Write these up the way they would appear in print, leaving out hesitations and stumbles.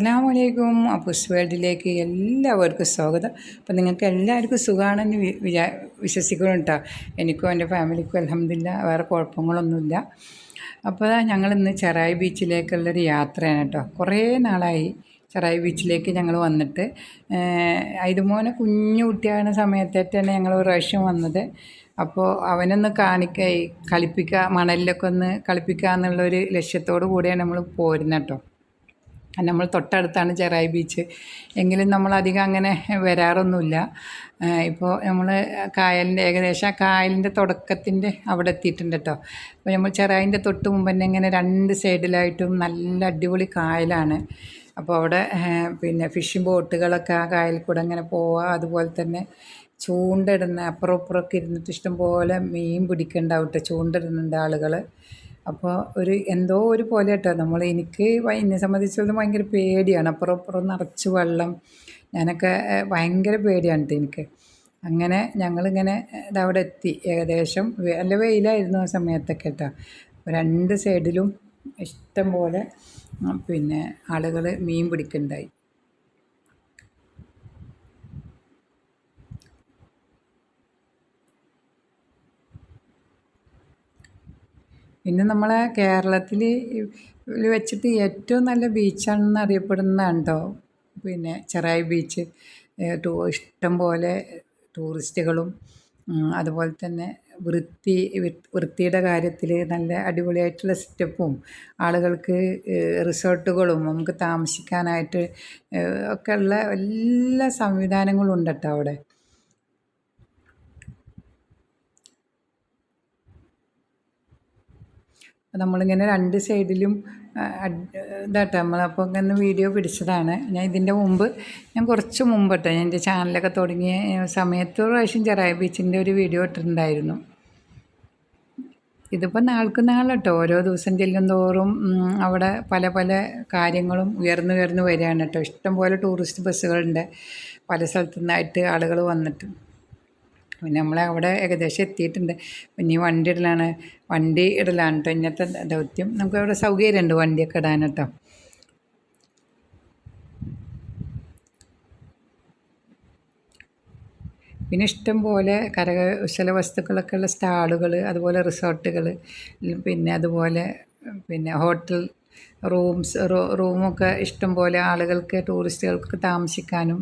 അസ്സലാമു അലൈക്കും. അപ്പൂസ് വേൾഡിലേക്ക് എല്ലാവർക്കും സ്വാഗതം. അപ്പം നിങ്ങൾക്ക് എല്ലാവർക്കും സുഖമാണെന്ന് വിശ്വസിക്കണം കേട്ടോ. എനിക്കും എൻ്റെ ഫാമിലിക്കും അൽഹംദുലില്ലാ വേറെ കുഴപ്പങ്ങളൊന്നുമില്ല. അപ്പോൾ ഞങ്ങളിന്ന് ചെറായി ബീച്ചിലേക്കുള്ളൊരു യാത്രയാണ് കേട്ടോ. കുറേ നാളായി ചെറായി ബീച്ചിലേക്ക് ഞങ്ങൾ വന്നിട്ട്. ഇതുമോനെ കുഞ്ഞു കുട്ടിയാകുന്ന സമയത്തായിട്ടാണ് ഞങ്ങൾ ഒരു പ്രാവശ്യം വന്നത്. അപ്പോൾ അവനൊന്ന് കളിപ്പിക്കുക, മണലിലൊക്കെ ഒന്ന് കളിപ്പിക്കുക എന്നുള്ളൊരു ലക്ഷ്യത്തോടു കൂടിയാണ് നമ്മൾ പോരുന്നത് കേട്ടോ. നമ്മൾ തൊട്ടടുത്താണ് ചെറായി ബീച്ച്. എങ്കിലും നമ്മളധികം അങ്ങനെ വരാറൊന്നുമില്ല. ഇപ്പോൾ നമ്മൾ ഏകദേശം ആ കായലിൻ്റെ തുടക്കത്തിൻ്റെ അവിടെ എത്തിയിട്ടുണ്ട് കേട്ടോ. അപ്പോൾ നമ്മൾ ചെറായിൻ്റെ തൊട്ട് മുമ്പ് തന്നെ ഇങ്ങനെ രണ്ട് സൈഡിലായിട്ടും നല്ല അടിപൊളി കായലാണ്. അപ്പോൾ അവിടെ പിന്നെ ഫിഷിംഗ് ബോട്ടുകളൊക്കെ ആ കായലിൽ കൂടെ അങ്ങനെ പോവുക. അതുപോലെ തന്നെ ചൂണ്ടയിടുന്ന അപ്പുറം ഇപ്പുറമൊക്കെ ഇരുന്നിട്ട് ഇഷ്ടംപോലെ മീൻ പിടിക്കുന്നുണ്ടാവും കേട്ടോ. ചൂണ്ടയിടുന്നുണ്ട് ആളുകൾ. അപ്പോൾ എന്തോ ഒരു പോലെ കേട്ടോ. എന്നെ സംബന്ധിച്ചിടത്തോളം ഭയങ്കര പേടിയാണ്. അപ്പുറം ഇപ്പുറം നിറച്ച് വെള്ളം. ഞാനൊക്കെ ഭയങ്കര പേടിയാണ് കേട്ടോ എനിക്ക്. അങ്ങനെ ഞങ്ങളിങ്ങനെ ഇതവിടെ എത്തി. ഏകദേശം നല്ല വെയിലായിരുന്നു ആ സമയത്തൊക്കെ കേട്ടോ. രണ്ട് സൈഡിലും ഇഷ്ടം പോലെ പിന്നെ ആളുകൾ മീൻ പിടിക്കുന്നുണ്ടായി. പിന്നെ നമ്മളെ കേരളത്തിൽ വെച്ചിട്ട് ഏറ്റവും നല്ല ബീച്ചാണെന്ന് അറിയപ്പെടുന്നതാണ് കേട്ടോ പിന്നെ ചെറായി ബീച്ച്. ഇഷ്ടം പോലെ ടൂറിസ്റ്റുകളും അതുപോലെ തന്നെ വൃത്തിയുടെ കാര്യത്തിൽ നല്ല അടിപൊളിയായിട്ടുള്ള സെറ്റപ്പും ആളുകൾക്ക് റിസോർട്ടുകളും നമുക്ക് താമസിക്കാനായിട്ട് ഒക്കെ ഉള്ള എല്ലാ സംവിധാനങ്ങളും ഉണ്ട് കേട്ടോ അവിടെ. നമ്മളിങ്ങനെ രണ്ട് സൈഡിലും ഇതാട്ടോ നമ്മളപ്പോൾ ഇങ്ങനെ വീഡിയോ പിടിച്ചതാണ്. ഞാൻ കുറച്ച് മുമ്പ് കേട്ടോ ഞാൻ എൻ്റെ ചാനലൊക്കെ തുടങ്ങിയ സമയത്ത് ഒരു പ്രാവശ്യം ചെറായി ബീച്ചിൻ്റെ ഒരു വീഡിയോ ഇട്ടിട്ടുണ്ടായിരുന്നു. ഇതിപ്പോൾ നാൾക്ക് നാൾ കേട്ടോ. ഓരോ ദിവസം ചെല്ലും തോറും അവിടെ പല പല കാര്യങ്ങളും ഉയർന്നു വരികയാണ് കേട്ടോ. ഇഷ്ടംപോലെ ടൂറിസ്റ്റ് ബസ്സുകളുണ്ട് പല സ്ഥലത്തു നിന്നായിട്ട് ആളുകൾ വന്നിട്ട്. പിന്നെ അവിടെ ഏകദേശം എത്തിയിട്ടുണ്ട്. പിന്നെ വണ്ടി ഇടലാണ് കേട്ടോ ഇന്നത്തെ ദൗത്യം. നമുക്കവിടെ സൗകര്യമുണ്ട് വണ്ടിയൊക്കെ ഇടാൻ കേട്ടോ. പിന്നെ ഇഷ്ടം പോലെ കരകൗശല വസ്തുക്കളൊക്കെ ഉള്ള സ്റ്റാളുകൾ, അതുപോലെ റിസോർട്ടുകൾ, പിന്നെ ഹോട്ടൽ റൂമൊക്കെ ഇഷ്ടം പോലെ ടൂറിസ്റ്റുകൾക്ക് താമസിക്കാനും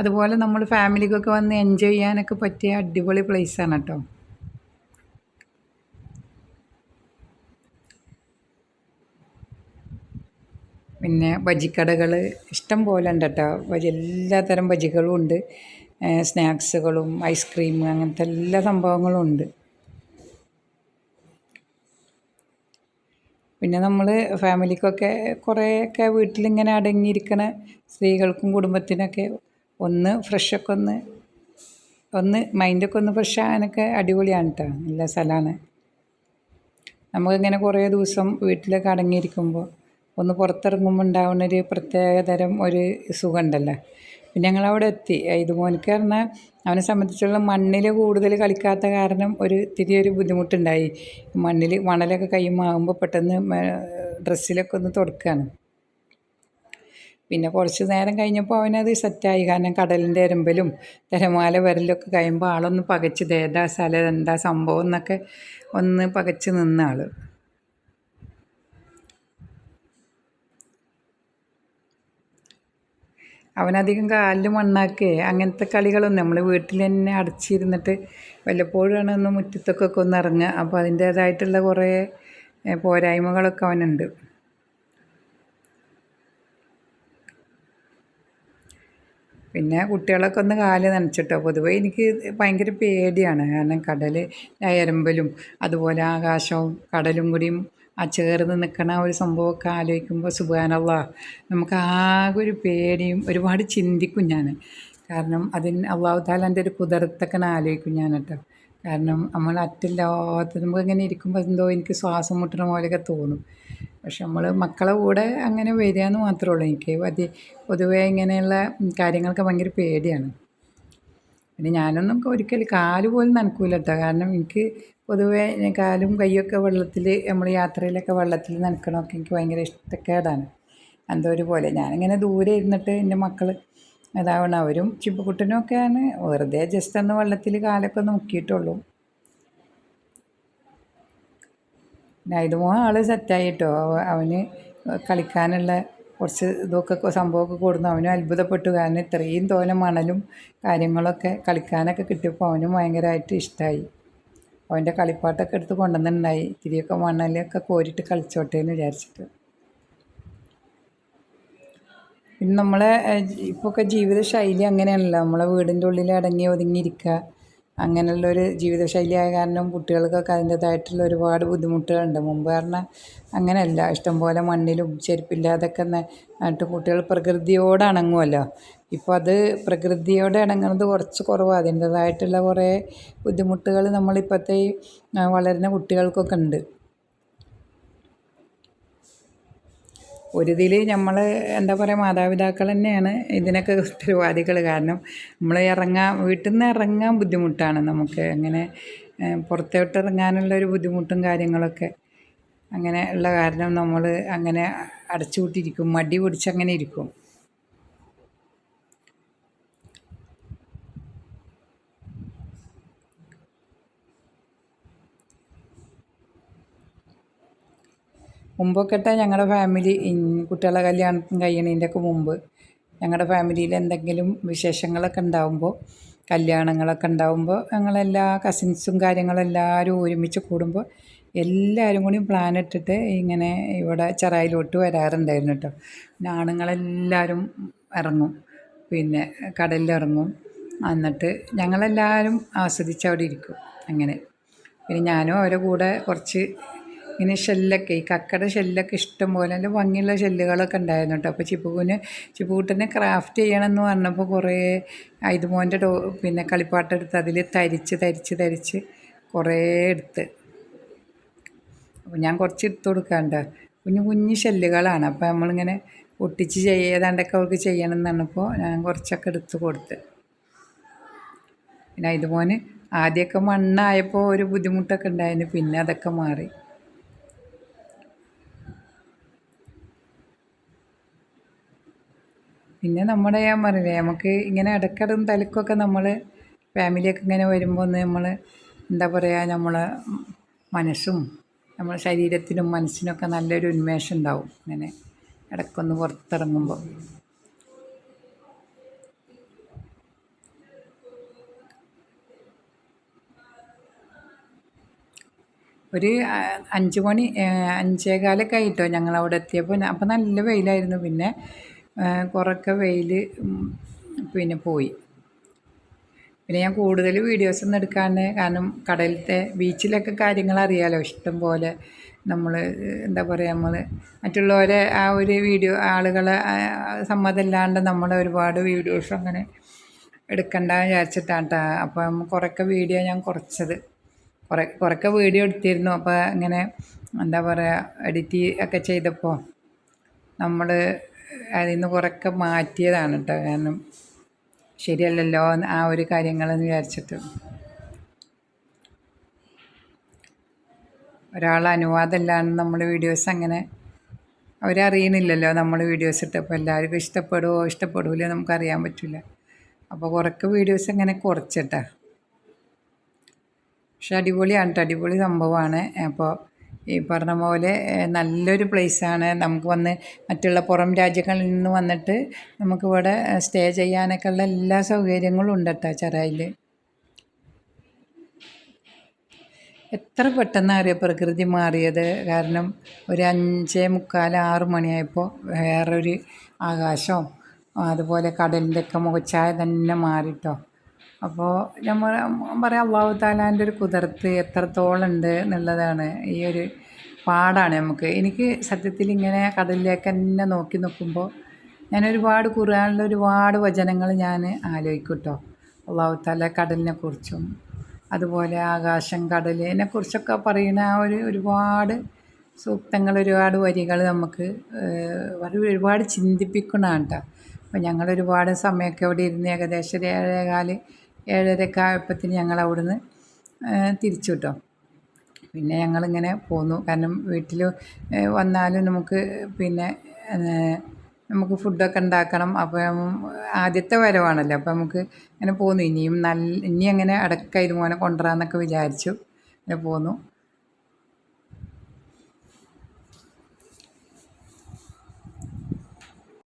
അതുപോലെ നമ്മൾ ഫാമിലിക്കൊക്കെ വന്ന് എൻജോയ് ചെയ്യാനൊക്കെ പറ്റിയ അടിപൊളി പ്ലേസാണ് കേട്ടോ. പിന്നെ ബജിക്കടകൾ ഇഷ്ടം പോലെ ഉണ്ട് കേട്ടോ. എല്ലാത്തരം ബജികളും ഉണ്ട്. സ്നാക്സുകളും ഐസ്ക്രീം അങ്ങനത്തെ എല്ലാ സംഭവങ്ങളും ഉണ്ട്. പിന്നെ നമ്മൾ ഫാമിലിക്കൊക്കെ കുറേയൊക്കെ വീട്ടിലിങ്ങനെ അടങ്ങിയിരിക്കണ സ്ത്രീകൾക്കും കുടുംബത്തിനൊക്കെ ഫ്രഷൊക്കെ മൈൻഡൊക്കെ ഫ്രഷ് ആകാനൊക്കെ അടിപൊളിയാണ് കേട്ടോ. നല്ല സ്ഥലമാണ്. നമുക്കിങ്ങനെ കുറേ ദിവസം വീട്ടിലൊക്കെ അടങ്ങിയിരിക്കുമ്പോൾ പുറത്തിറങ്ങുമ്പോൾ ഉണ്ടാവുന്നൊരു പ്രത്യേക തരം ഒരു സുഖമുണ്ടല്ലോ. പിന്നെ ഞങ്ങളവിടെ എത്തി. മോനിക്ക് പറഞ്ഞാൽ അവനെ സംബന്ധിച്ചുള്ള മണ്ണിൽ കൂടുതൽ കളിക്കാത്ത കാരണം ഇത്തിരി ഒരു ബുദ്ധിമുട്ടുണ്ടായി. മണലൊക്കെ കയ്യുമാകുമ്പോൾ പെട്ടെന്ന് ഡ്രസ്സിലൊക്കെ തുടക്കുകയാണ്. പിന്നെ കുറച്ച് നേരം കഴിഞ്ഞപ്പോൾ അവനത് സെറ്റായി. കാരണം കടലിൻ്റെ എരമ്പലും തിരമാല വരലൊക്കെ കഴിയുമ്പോൾ ആളൊന്ന് പകച്ചത് ഏതാ സ്ഥലം എന്താ സംഭവം എന്നൊക്കെ പകച്ച് നിന്ന ആൾ. അവനധികം കാലിൽ മണ്ണാക്കുക അങ്ങനത്തെ കളികളൊന്നും നമ്മൾ വീട്ടിൽ തന്നെ അടച്ചിരുന്നിട്ട് വല്ലപ്പോഴാണ് മുറ്റത്തൊക്കെ ഇറങ്ങുക. അപ്പോൾ അതിൻ്റേതായിട്ടുള്ള കുറേ പോരായ്മകളൊക്കെ അവനുണ്ട്. പിന്നെ കുട്ടികളൊക്കെ കാല് നനച്ചിട്ടോ. പൊതുവേ എനിക്ക് ഭയങ്കര പേടിയാണ്. കാരണം കടൽ എരമ്പലും അതുപോലെ ആകാശവും കടലും കൂടിയും ചേർന്ന് നിൽക്കണ ഒരു സംഭവമൊക്കെ ആലോചിക്കുമ്പോൾ സുബ്ഹാനല്ലാഹ് നമുക്ക് ആകെ ഒരു പേടിയും ഒരുപാട് ചിന്തിക്കും ഞാൻ. കാരണം അല്ലാഹു തആലൻ്റെ ഒരു കുദറത്തൊക്കെ ആലോചിക്കും ഞാൻ കേട്ടോ. കാരണം നമ്മൾ നമുക്ക് ഇങ്ങനെ ഇരിക്കുമ്പോൾ എന്തോ എനിക്ക് ശ്വാസം മുട്ടണ പോലെയൊക്കെ തോന്നും. പക്ഷെ നമ്മൾ മക്കളെ കൂടെ അങ്ങനെ വരിക എന്ന് മാത്രമേ ഉള്ളൂ. എനിക്ക് പൊതുവേ ഇങ്ങനെയുള്ള കാര്യങ്ങളൊക്കെ ഭയങ്കര പേടിയാണ്. പിന്നെ ഞാനൊന്നും ഒരിക്കലും കാല് പോലും നനക്കൂല കേട്ടോ. കാരണം എനിക്ക് പൊതുവേ കാലും കൈയൊക്കെ വെള്ളത്തിൽ നമ്മൾ യാത്രയിലൊക്കെ വെള്ളത്തിൽ നനക്കണമൊക്കെ എനിക്ക് ഭയങ്കര ഇഷ്ടക്കേടാണ്. എന്തോ ഒരു പോലെ. ഞാനിങ്ങനെ ദൂരെ ഇരുന്നിട്ട് എൻ്റെ മക്കൾ ഇതാവണം. അവരും ചിപ്പുക്കുട്ടനൊക്കെയാണ് വെറുതെ ജസ്റ്റ് ഒന്ന് വെള്ളത്തിൽ കാലൊക്കെ ഒന്ന് മുക്കിയിട്ടുള്ളൂ. നൈതുമോ ആൾ സെറ്റായി കേട്ടോ. അവന് കളിക്കാനുള്ള കുറച്ച് ഇതൊക്കെ സംഭവമൊക്കെ കൊടുന്നു. അവനും അത്ഭുതപ്പെട്ടു. കാരണം ഇത്രയും തോനെ മണലും കാര്യങ്ങളൊക്കെ കളിക്കാനൊക്കെ കിട്ടിയപ്പോൾ അവനും ഭയങ്കരമായിട്ട് ഇഷ്ടമായി. അവൻ്റെ കളിപ്പാട്ടൊക്കെ എടുത്ത് കൊണ്ടുവന്നിട്ടുണ്ടായി. ഇത്തിരിയൊക്കെ മണലൊക്കെ കോരിയിട്ട് കളിച്ചോട്ടെ എന്ന് വിചാരിച്ചിട്ട്. പിന്നെ നമ്മളെ ഇപ്പോഴൊക്കെ ജീവിത ശൈലി അങ്ങനെയാണല്ലോ. നമ്മളെ വീടിൻ്റെ ഉള്ളിൽ അടങ്ങി ഒതുങ്ങിയിരിക്കുക അങ്ങനെയുള്ളൊരു ജീവിതശൈലി ആയ കാരണം കുട്ടികൾക്കൊക്കെ അതിൻ്റേതായിട്ടുള്ള ഒരുപാട് ബുദ്ധിമുട്ടുകളുണ്ട്. മുമ്പ് പറഞ്ഞാൽ അങ്ങനെയല്ല, ഇഷ്ടംപോലെ മണ്ണിലും ചെരുപ്പില്ലാതൊക്കെ നട്ട് കുട്ടികൾ പ്രകൃതിയോട് ഇണങ്ങുമല്ലോ. ഇപ്പോൾ അത് പ്രകൃതിയോട് ഇണങ്ങുന്നത് കുറച്ച് കുറവാണ്. അതിൻ്റേതായിട്ടുള്ള കുറേ ബുദ്ധിമുട്ടുകൾ നമ്മളിപ്പോഴത്തെ ഈ വളരുന്ന കുട്ടികൾക്കൊക്കെ ഉണ്ട്. ഒരിതിൽ നമ്മൾ എന്താ പറയുക, മാതാപിതാക്കൾ തന്നെയാണ് ഇതിനൊക്കെ ഉത്തരവാദികൾ. കാരണം നമ്മൾ വീട്ടിൽ നിന്ന് ഇറങ്ങാൻ ബുദ്ധിമുട്ടാണ് നമുക്ക്. അങ്ങനെ പുറത്തോട്ട് ഇറങ്ങാനുള്ളൊരു ബുദ്ധിമുട്ടും കാര്യങ്ങളൊക്കെ അങ്ങനെ ഉള്ള കാരണം നമ്മൾ അങ്ങനെ അടച്ചുപൂട്ടിയിരിക്കും, മടി പിടിച്ചങ്ങനെ ഇരിക്കും. മുമ്പൊക്കെ ഞങ്ങളുടെ ഫാമിലി കുട്ടികളെ കല്യാണത്തിന് കഴിയണതിൻ്റെയൊക്കെ മുമ്പ് ഞങ്ങളുടെ ഫാമിലിയിൽ എന്തെങ്കിലും വിശേഷങ്ങളൊക്കെ ഉണ്ടാകുമ്പോൾ, കല്യാണങ്ങളൊക്കെ ഉണ്ടാകുമ്പോൾ ഞങ്ങളെല്ലാ കസിൻസും കാര്യങ്ങളെല്ലാവരും ഒരുമിച്ച് കൂടുമ്പോൾ എല്ലാവരും കൂടി പ്ലാൻ ഇട്ടിട്ട് ഇങ്ങനെ ഇവിടെ ചെറായിലോട്ട് വരാറുണ്ടായിരുന്നു കേട്ടോ. പിന്നെ ആണുങ്ങളെല്ലാവരും ഇറങ്ങും, പിന്നെ കടലിലിറങ്ങും. എന്നിട്ട് ഞങ്ങളെല്ലാവരും ആസ്വദിച്ച് അവിടെ ഇരിക്കും. അങ്ങനെ പിന്നെ ഞാനും അവരുടെ കൂടെ കുറച്ച് ഇങ്ങനെ ഷെല്ലൊക്കെ, ഈ കക്കയുടെ ഷെല്ലൊക്കെ ഇഷ്ടം പോലെ നല്ല ഭംഗിയുള്ള ഷെല്ലുകളൊക്കെ ഉണ്ടായിരുന്നു കേട്ടോ. അപ്പോൾ ചിപ്പുകൂട്ടനെ ക്രാഫ്റ്റ് ചെയ്യണമെന്ന് പറഞ്ഞപ്പോൾ കുറേ ഇതുമോൻ്റെ പിന്നെ കളിപ്പാട്ടം എടുത്ത് അതിൽ തരിച്ച് കുറേ എടുത്ത്. അപ്പോൾ ഞാൻ കുറച്ച് എടുത്ത് കൊടുക്കാണ്ട്, കുഞ്ഞു ഷെല്ലുകളാണ്. അപ്പോൾ നമ്മളിങ്ങനെ ഒട്ടിച്ച് ചെയ്താണ്ടൊക്കെ അവർക്ക് ചെയ്യണം എന്ന് പറഞ്ഞപ്പോൾ ഞാൻ കുറച്ചൊക്കെ എടുത്ത് കൊടുത്ത്. പിന്നെ ഇതുപോലെ ആദ്യമൊക്കെ മണ്ണായപ്പോൾ ഒരു ബുദ്ധിമുട്ടൊക്കെ ഉണ്ടായിരുന്നു, പിന്നെ അതൊക്കെ മാറി. പിന്നെ നമ്മുടെ ഞാൻ പറഞ്ഞില്ലേ, നമുക്ക് ഇങ്ങനെ ഇടയ്ക്കിടും തലക്കൊക്കെ നമ്മൾ ഫാമിലിയൊക്കെ ഇങ്ങനെ വരുമ്പോൾ ഒന്ന് നമ്മൾ എന്താ പറയുക, നമ്മളെ മനസ്സും നമ്മുടെ ശരീരത്തിനും മനസ്സിനൊക്കെ നല്ലൊരു ഉന്മേഷം ഉണ്ടാവും ഇങ്ങനെ ഇടയ്ക്കൊന്ന് പുറത്തിറങ്ങുമ്പോൾ. ഒരു 5 മണി 5:15 ആയിട്ടോ ഞങ്ങളവിടെ എത്തിയപ്പോൾ. അപ്പോൾ നല്ല വെയിലായിരുന്നു. പിന്നെ കുറേയൊക്കെ വെയിൽ പിന്നെ പോയി. പിന്നെ ഞാൻ കൂടുതൽ വീഡിയോസൊന്നും എടുക്കാണ്ട്, കാരണം കടലിലത്തെ ബീച്ചിലൊക്കെ കാര്യങ്ങൾ അറിയാമല്ലോ, ഇഷ്ടം പോലെ നമ്മൾ എന്താ പറയുക, നമ്മൾ മറ്റുള്ളവരെ ആ ഒരു വീഡിയോ ആളുകളെ സമ്മതമില്ലാണ്ട് നമ്മൾ ഒരുപാട് വീഡിയോസ് അങ്ങനെ എടുക്കണ്ടെന്ന് വിചാരിച്ചിട്ടാണ് കേട്ടോ. അപ്പം കുറേയൊക്കെ വീഡിയോ ഞാൻ കുറച്ചത് കുറേയൊക്കെ വീഡിയോ എടുത്തിരുന്നു. അപ്പോൾ ഇങ്ങനെ എന്താ പറയുക, എഡിറ്റ് ഒക്കെ ചെയ്തപ്പോൾ നമ്മൾ അതിൽ നിന്ന് കുറേയൊക്കെ മാറ്റിയതാണ് കേട്ടോ. കാരണം ശരിയല്ലല്ലോ ആ ഒരു കാര്യങ്ങളെന്ന് വിചാരിച്ചിട്ട്. ഒരാൾ അനുവാദമില്ലാണ്ട് നമ്മൾ വീഡിയോസ് അങ്ങനെ അവരറിയണില്ലല്ലോ നമ്മൾ വീഡിയോസ് ഇട്ടപ്പോൾ. എല്ലാവർക്കും ഇഷ്ടപ്പെടുമോ ഇഷ്ടപ്പെടില്ല നമുക്കറിയാൻ പറ്റില്ല. അപ്പോൾ കുറേയൊക്കെ വീഡിയോസ് അങ്ങനെ കുറച്ചിട്ടാ. പക്ഷെ അടിപൊളിയാണ് കേട്ടോ, അടിപൊളി സംഭവമാണ്. അപ്പോൾ ഈ പറഞ്ഞ പോലെ നല്ലൊരു പ്ലേസാണ്. നമുക്ക് വന്ന് മറ്റുള്ള പുറം രാജ്യങ്ങളിൽ നിന്ന് വന്നിട്ട് നമുക്കിവിടെ സ്റ്റേ ചെയ്യാനൊക്കെ ഉള്ള എല്ലാ സൗകര്യങ്ങളും ഉണ്ട് കേട്ടോ ചെറായിൽ. എത്ര പെട്ടെന്ന് അറിയാം പ്രകൃതി മാറിയത്. കാരണം ഒരു 5:45 6 മണിയായപ്പോൾ വേറൊരു ആകാശവും അതുപോലെ കടലിൻ്റെ ഒക്കെ മുഖച്ഛായ തന്നെ മാറിട്ടോ. അപ്പോൾ നമ്മൾ പറയാം, അള്ളാഹു താലാൻ്റെ ഒരു കുതിർത്ത് എത്രത്തോളം ഉണ്ട് എന്നുള്ളതാണ്. ഈ ഒരു പാടാണ് നമുക്ക്. എനിക്ക് സത്യത്തിൽ ഇങ്ങനെ കടലിലേക്ക് തന്നെ നോക്കി നിൽക്കുമ്പോൾ ഞാൻ ഒരുപാട് ഖുർആനിലെ ഒരുപാട് വചനങ്ങൾ ഞാൻ ആലോചിക്കും കേട്ടോ. അള്ളാഹു താല കടലിനെ കുറിച്ചും അതുപോലെ ആകാശം കടലിനെ കുറിച്ചൊക്കെ പറയുന്ന ആ ഒരുപാട് സൂക്തങ്ങൾ, ഒരുപാട് വരികൾ നമുക്ക് ഒരുപാട് ചിന്തിപ്പിക്കുന്നതാണ് കേട്ടോ. അപ്പോൾ ഞങ്ങളൊരുപാട് സമയമൊക്കെ അവിടെ ഇരുന്ന് ഏകദേശം ഒരു 7:15 7:30 ആയപ്പോഴത്തേന് ഞങ്ങൾ അവിടുന്ന് തിരിച്ചു കേട്ടോ. പിന്നെ ഞങ്ങളിങ്ങനെ പോന്നു. കാരണം വീട്ടിൽ വന്നാലും നമുക്ക് പിന്നെ നമുക്ക് ഫുഡൊക്കെ ഉണ്ടാക്കണം. അപ്പം ആദ്യത്തെ വരവാണല്ലോ, അപ്പം നമുക്ക് ഇങ്ങനെ പോന്നു. ഇനിയും ഇനി അങ്ങനെ അടക്കായി മോനെ കൊണ്ടുവരാമെന്നൊക്കെ വിചാരിച്ചു. അങ്ങനെ പോന്നു.